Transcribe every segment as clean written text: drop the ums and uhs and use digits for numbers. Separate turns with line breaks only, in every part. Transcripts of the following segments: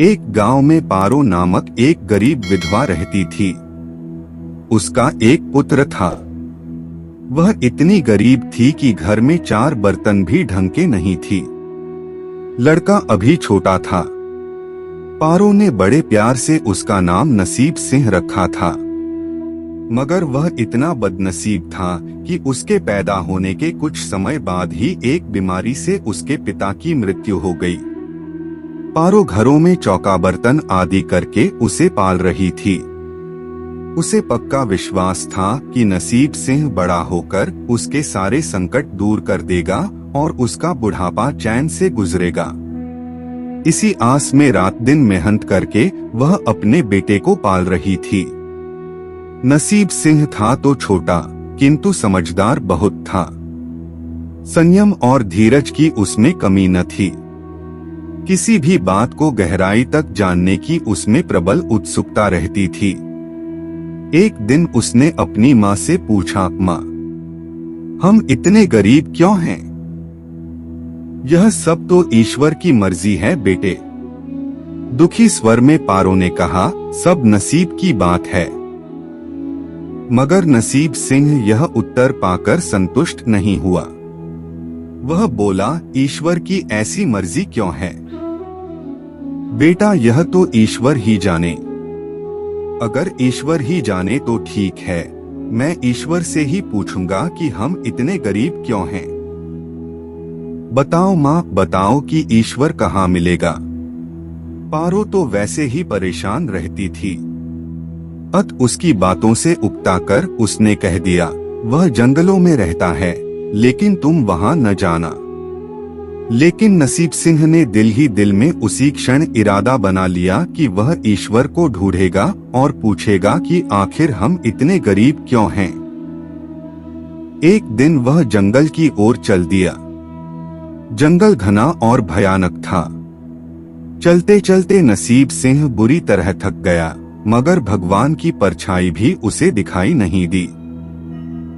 एक गांव में पारो नामक एक गरीब विधवा रहती थी। उसका एक पुत्र था। वह इतनी गरीब थी कि घर में 4 बर्तन भी ढंग के नहीं थी। लड़का अभी छोटा था। पारो ने बड़े प्यार से उसका नाम नसीब सिंह रखा था। मगर वह इतना बदनसीब था कि उसके पैदा होने के कुछ समय बाद ही एक बीमारी से उसके पिता की मृत्यु हो गई। पारो घरों में चौका बर्तन आदि करके उसे पाल रही थी। उसे पक्का विश्वास था कि नसीब सिंह बड़ा होकर उसके सारे संकट दूर कर देगा और उसका बुढ़ापा चैन से गुजरेगा। इसी आस में रात दिन मेहनत करके वह अपने बेटे को पाल रही थी। नसीब सिंह था तो छोटा, किंतु समझदार बहुत था। संयम और धीरज की उसमें कमी न थी। किसी भी बात को गहराई तक जानने की उसमें प्रबल उत्सुकता रहती थी। एक दिन उसने अपनी माँ से पूछा, माँ, हम इतने गरीब क्यों हैं? यह सब तो ईश्वर की मर्जी है बेटे। दुखी स्वर में पारो ने कहा, सब नसीब की बात है। मगर नसीब सिंह यह उत्तर पाकर संतुष्ट नहीं हुआ। वह बोला, ईश्वर की ऐसी मर्जी क्यों है? बेटा, यह तो ईश्वर ही जाने। अगर ईश्वर ही जाने तो ठीक है, मैं ईश्वर से ही पूछूंगा कि हम इतने गरीब क्यों हैं। बताओ माँ, बताओ कि ईश्वर कहाँ मिलेगा। पारो तो वैसे ही परेशान रहती थी। अत उसकी बातों से उकताकर उसने कह दिया, वह जंगलों में रहता है, लेकिन तुम वहां न जाना। लेकिन नसीब सिंह ने दिल ही दिल में उसी क्षण इरादा बना लिया कि वह ईश्वर को ढूंढेगा और पूछेगा कि आखिर हम इतने गरीब क्यों हैं। एक दिन वह जंगल की ओर चल दिया। जंगल घना और भयानक था। चलते चलते नसीब सिंह बुरी तरह थक गया, मगर भगवान की परछाई भी उसे दिखाई नहीं दी।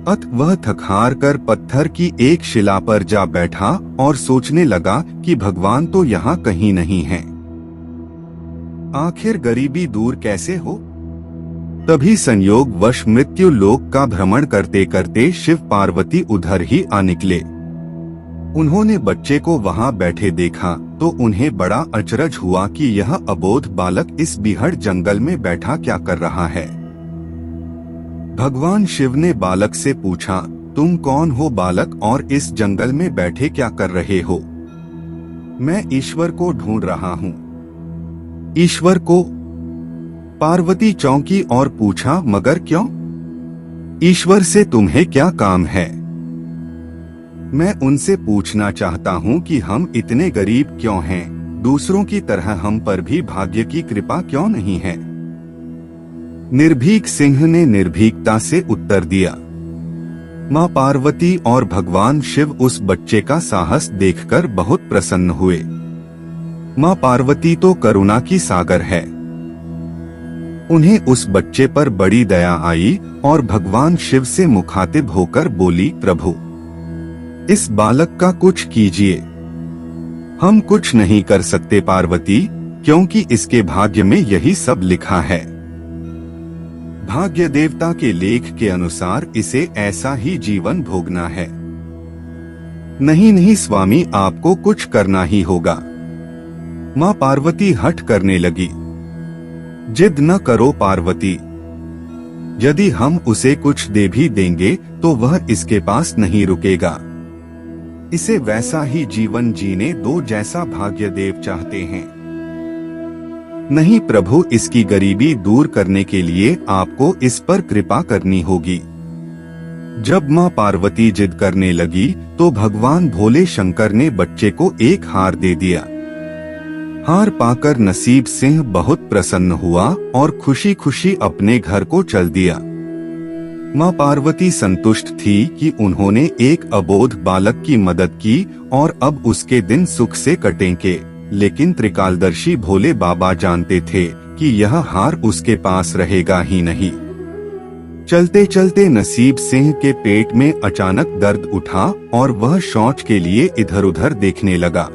अत वह थक-हार कर पत्थर की एक शिला पर जा बैठा और सोचने लगा कि भगवान तो यहाँ कहीं नहीं है। आखिर गरीबी दूर कैसे हो? तभी संयोगवश मृत्यु लोक का भ्रमण करते करते शिव पार्वती उधर ही आ निकले। उन्होंने बच्चे को वहां बैठे देखा तो उन्हें बड़ा अचरज हुआ कि यह अबोध बालक इस बीहड़ जंगल में बैठा क्या कर रहा है। भगवान शिव ने बालक से पूछा, तुम कौन हो बालक और इस जंगल में बैठे क्या कर रहे हो? मैं ईश्वर को ढूंढ रहा हूँ। ईश्वर को? पार्वती चौंकी और पूछा, मगर क्यों? ईश्वर से तुम्हें क्या काम है? मैं उनसे पूछना चाहता हूँ कि हम इतने गरीब क्यों हैं, दूसरों की तरह हम पर भी भाग्य की कृपा क्यों नहीं है। निर्भीक सिंह ने निर्भीकता से उत्तर दिया। माँ पार्वती और भगवान शिव उस बच्चे का साहस देखकर बहुत प्रसन्न हुए। माँ पार्वती तो करुणा की सागर है। उन्हें उस बच्चे पर बड़ी दया आई और भगवान शिव से मुखातिब होकर बोली, प्रभु, इस बालक का कुछ कीजिए। हम कुछ नहीं कर सकते पार्वती, क्योंकि इसके भाग्य में यही सब लिखा है। भाग्य देवता के लेख के अनुसार इसे ऐसा ही जीवन भोगना है। नहीं नहीं स्वामी, आपको कुछ करना ही होगा। माँ पार्वती हठ करने लगी। जिद न करो पार्वती, यदि हम उसे कुछ दे भी देंगे तो वह इसके पास नहीं रुकेगा। इसे वैसा ही जीवन जीने दो जैसा भाग्यदेव चाहते हैं। नहीं प्रभु, इसकी गरीबी दूर करने के लिए आपको इस पर कृपा करनी होगी। जब माँ पार्वती जिद करने लगी तो भगवान भोले शंकर ने बच्चे को एक हार दे दिया। हार पाकर नसीब सिंह बहुत प्रसन्न हुआ और खुशी खुशी अपने घर को चल दिया। माँ पार्वती संतुष्ट थी कि उन्होंने एक अबोध बालक की मदद की और अब उसके दिन सुख से कटेंगे। लेकिन त्रिकालदर्शी भोले बाबा जानते थे कि यह हार उसके पास रहेगा ही नहीं। चलते चलते नसीब सिंह के पेट में अचानक दर्द उठा और वह शौच के लिए इधर उधर देखने लगा।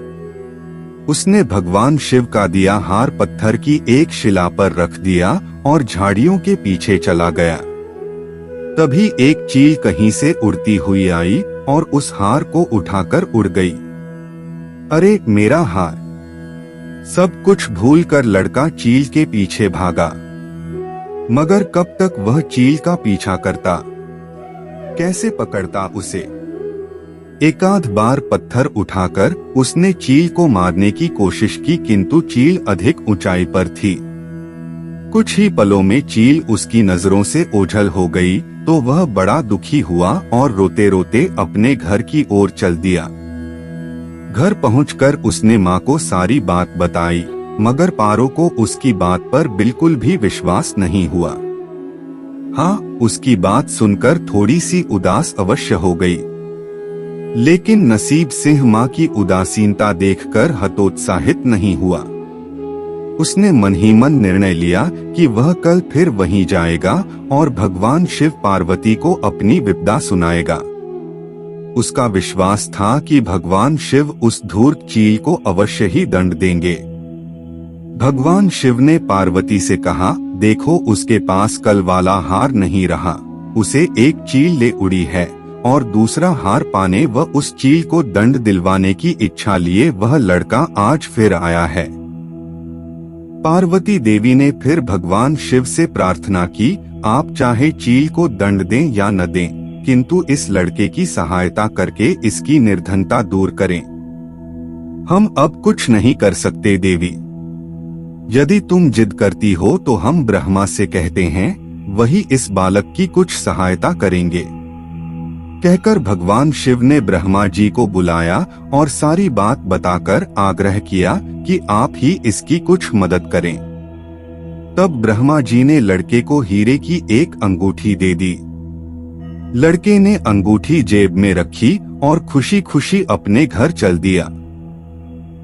उसने भगवान शिव का दिया हार पत्थर की एक शिला पर रख दिया और झाड़ियों के पीछे चला गया। तभी एक चील कहीं से उड़ती हुई आई और उस हार को उठाकर उड़ गई। अरे मेरा हार! सब कुछ भूलकर लड़का चील के पीछे भागा। मगर कब तक वह चील का पीछा करता, कैसे पकड़ता उसे? एकाध बार पत्थर उठाकर उसने चील को मारने की कोशिश की, किंतु चील अधिक ऊंचाई पर थी। कुछ ही पलों में चील उसकी नजरों से ओझल हो गई तो वह बड़ा दुखी हुआ और रोते रोते अपने घर की ओर चल दिया। घर पहुंचकर उसने माँ को सारी बात बताई, मगर पारो को उसकी बात पर बिल्कुल भी विश्वास नहीं हुआ। हाँ, उसकी बात सुनकर थोड़ी सी उदास अवश्य हो गई, लेकिन नसीब सिंह माँ की उदासीनता देखकर हतोत्साहित नहीं हुआ। उसने मन ही मन निर्णय लिया कि वह कल फिर वहीं जाएगा और भगवान शिव पार्वती को अपनी विपदा सुनाएगा। उसका विश्वास था कि भगवान शिव उस धूर्त चील को अवश्य ही दंड देंगे। भगवान शिव ने पार्वती से कहा, देखो उसके पास कल वाला हार नहीं रहा, उसे एक चील ले उड़ी है और दूसरा हार पाने व उस चील को दंड दिलवाने की इच्छा लिए वह लड़का आज फिर आया है। पार्वती देवी ने फिर भगवान शिव से प्रार्थना की, आप चाहे चील को दंड दें या न दें, किंतु इस लड़के की सहायता करके इसकी निर्धनता दूर करें। हम अब कुछ नहीं कर सकते देवी। यदि तुम जिद करती हो तो हम ब्रह्मा से कहते हैं, वही इस बालक की कुछ सहायता करेंगे। कहकर भगवान शिव ने ब्रह्मा जी को बुलाया और सारी बात बताकर आग्रह किया कि आप ही इसकी कुछ मदद करें। तब ब्रह्मा जी ने लड़के को हीरे की एक अंगूठी दे दी। लड़के ने अंगूठी जेब में रखी और खुशी खुशी अपने घर चल दिया।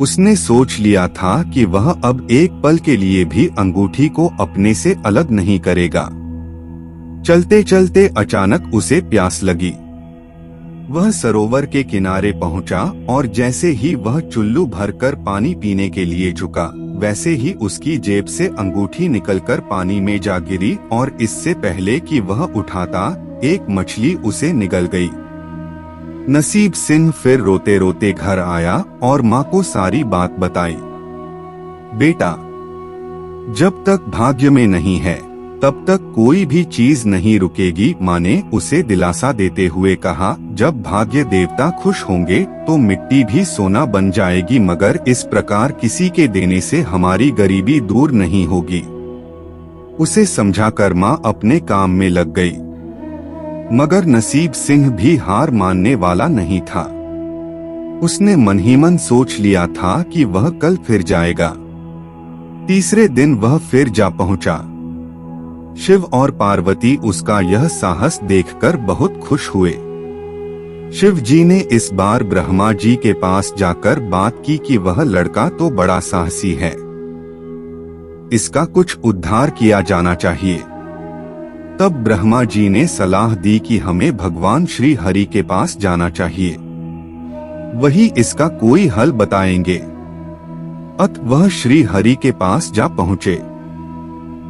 उसने सोच लिया था कि वह अब एक पल के लिए भी अंगूठी को अपने से अलग नहीं करेगा। चलते चलते अचानक उसे प्यास लगी। वह सरोवर के किनारे पहुंचा और जैसे ही वह चुल्लू भरकर पानी पीने के लिए झुका, वैसे ही उसकी जेब से अंगूठी निकलकर पानी में जा गिरी और इससे पहले कि वह उठाता, एक मछली उसे निगल गई। नसीब सिंह फिर रोते रोते घर आया और माँ को सारी बात बताई। बेटा, जब तक भाग्य में नहीं है तब तक कोई भी चीज नहीं रुकेगी, माँ ने उसे दिलासा देते हुए कहा। जब भाग्य देवता खुश होंगे तो मिट्टी भी सोना बन जाएगी, मगर इस प्रकार किसी के देने से हमारी गरीबी दूर नहीं होगी। उसे समझाकर माँ अपने काम में लग गई, मगर नसीब सिंह भी हार मानने वाला नहीं था। उसने मन ही मन सोच लिया था कि वह कल फिर जाएगा। तीसरे दिन वह फिर जा पहुंचा। शिव और पार्वती उसका यह साहस देखकर बहुत खुश हुए। शिव जी ने इस बार ब्रह्मा जी के पास जाकर बात की कि वह लड़का तो बड़ा साहसी है, इसका कुछ उद्धार किया जाना चाहिए। तब ब्रह्मा जी ने सलाह दी कि हमें भगवान श्री हरि के पास जाना चाहिए, वही इसका कोई हल बताएंगे। अत वह श्री हरि के पास जा पहुँचे।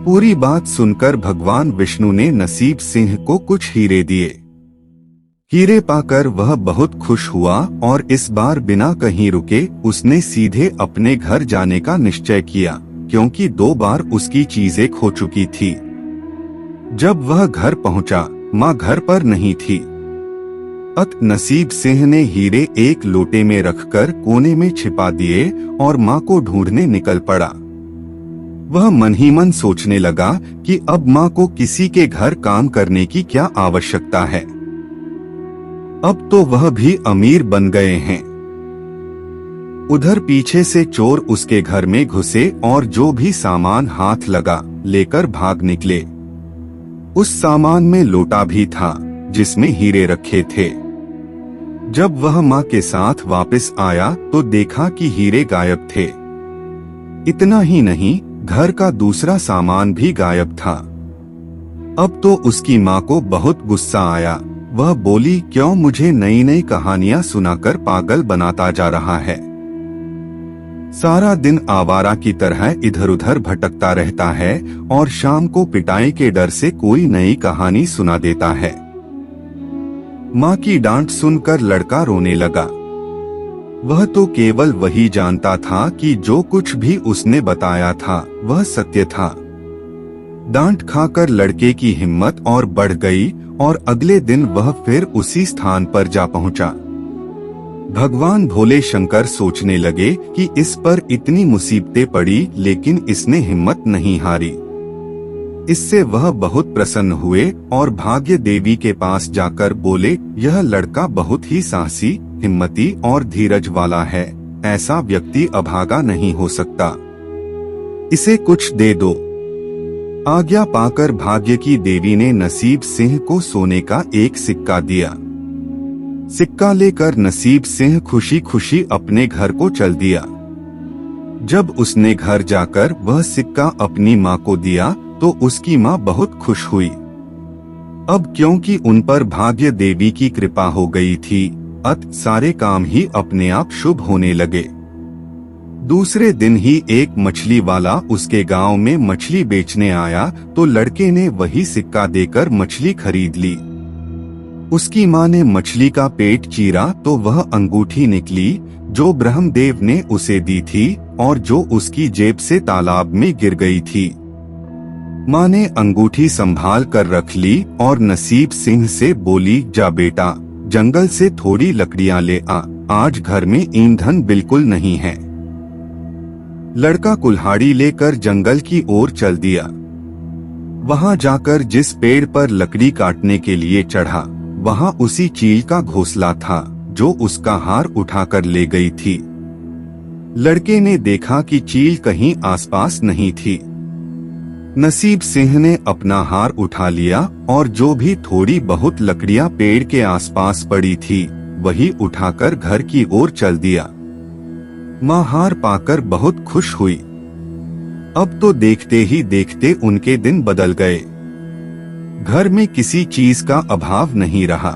पूरी बात सुनकर भगवान विष्णु ने नसीब सिंह को कुछ हीरे दिए। हीरे पाकर वह बहुत खुश हुआ और इस बार बिना कहीं रुके उसने सीधे अपने घर जाने का निश्चय किया, क्योंकि 2 बार उसकी चीजें खो चुकी थी। जब वह घर पहुंचा, माँ घर पर नहीं थी। अत नसीब सिंह ने हीरे एक लोटे में रखकर कोने में छिपा दिए और माँ को ढूंढने निकल पड़ा। वह मन ही मन सोचने लगा कि अब माँ को किसी के घर काम करने की क्या आवश्यकता है। अब तो वह भी अमीर बन गए हैं। उधर पीछे से चोर उसके घर में घुसे और जो भी सामान हाथ लगा लेकर भाग निकले। उस सामान में लोटा भी था जिसमें हीरे रखे थे। जब वह माँ के साथ वापस आया तो देखा कि हीरे गायब थे। इतना ही नहीं, घर का दूसरा सामान भी गायब था। अब तो उसकी माँ को बहुत गुस्सा आया। वह बोली, क्यों मुझे नई नई कहानियां सुनाकर पागल बनाता जा रहा है? सारा दिन आवारा की तरह इधर उधर भटकता रहता है और शाम को पिटाई के डर से कोई नई कहानी सुना देता है। माँ की डांट सुनकर लड़का रोने लगा। वह तो केवल वही जानता था कि जो कुछ भी उसने बताया था वह सत्य था। डांट खाकर लड़के की हिम्मत और बढ़ गई और अगले दिन वह फिर उसी स्थान पर जा पहुंचा। भगवान भोले शंकर सोचने लगे कि इस पर इतनी मुसीबतें पड़ी लेकिन इसने हिम्मत नहीं हारी। इससे वह बहुत प्रसन्न हुए और भाग्य देवी के पास जाकर बोले, यह लड़का बहुत ही साहसी, हिम्मती और धीरज वाला है। ऐसा व्यक्ति अभागा नहीं हो सकता। इसे कुछ दे दो। आज्ञा पाकर भाग्य की देवी ने नसीब सिंह को सोने का एक सिक्का दिया। सिक्का लेकर नसीब सिंह खुशी खुशी अपने घर को चल दिया। जब उसने घर जाकर वह सिक्का अपनी माँ को दिया तो उसकी माँ बहुत खुश हुई। अब क्योंकि उन पर भाग्य देवी की कृपा हो गई थी, अत सारे काम ही अपने आप शुभ होने लगे। दूसरे दिन ही एक मछली वाला उसके गांव में मछली बेचने आया तो लड़के ने वही सिक्का देकर मछली खरीद ली। उसकी माँ ने मछली का पेट चीरा तो वह अंगूठी निकली जो ब्रह्मदेव ने उसे दी थी और जो उसकी जेब से तालाब में गिर गई थी। माँ ने अंगूठी संभाल कर रख ली और नसीब सिंह से बोली, जा बेटा, जंगल से थोड़ी लकड़ियाँ ले आ, आज घर में ईंधन बिल्कुल नहीं है। लड़का कुल्हाड़ी लेकर जंगल की ओर चल दिया। वहां जाकर जिस पेड़ पर लकड़ी काटने के लिए चढ़ा, वहां उसी चील का घोंसला था जो उसका हार उठाकर ले गई थी। लड़के ने देखा कि चील कहीं आसपास नहीं थी। नसीब सिंह ने अपना हार उठा लिया और जो भी थोड़ी बहुत लकड़ियां पेड़ के आसपास पड़ी थी वही उठाकर घर की ओर चल दिया। माँ हार पाकर बहुत खुश हुई। अब तो देखते ही देखते उनके दिन बदल गए। घर में किसी चीज का अभाव नहीं रहा।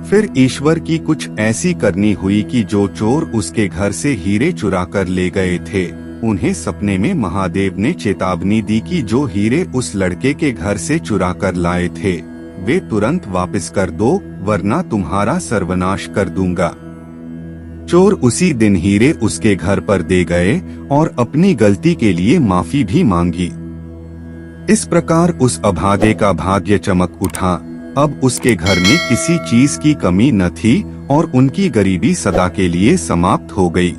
फिर ईश्वर की कुछ ऐसी करनी हुई कि जो चोर उसके घर से हीरे चुरा कर ले गए थे, उन्हें सपने में महादेव ने चेतावनी दी कि जो हीरे उस लड़के के घर से चुरा कर लाए थे वे तुरंत वापस कर दो, वरना तुम्हारा सर्वनाश कर दूंगा। चोर उसी दिन हीरे उसके घर पर दे गए और अपनी गलती के लिए माफी भी मांगी। इस प्रकार उस अभागे का भाग्य चमक उठा। अब उसके घर में किसी चीज की कमी न थी और उनकी गरीबी सदा के लिए समाप्त हो गई।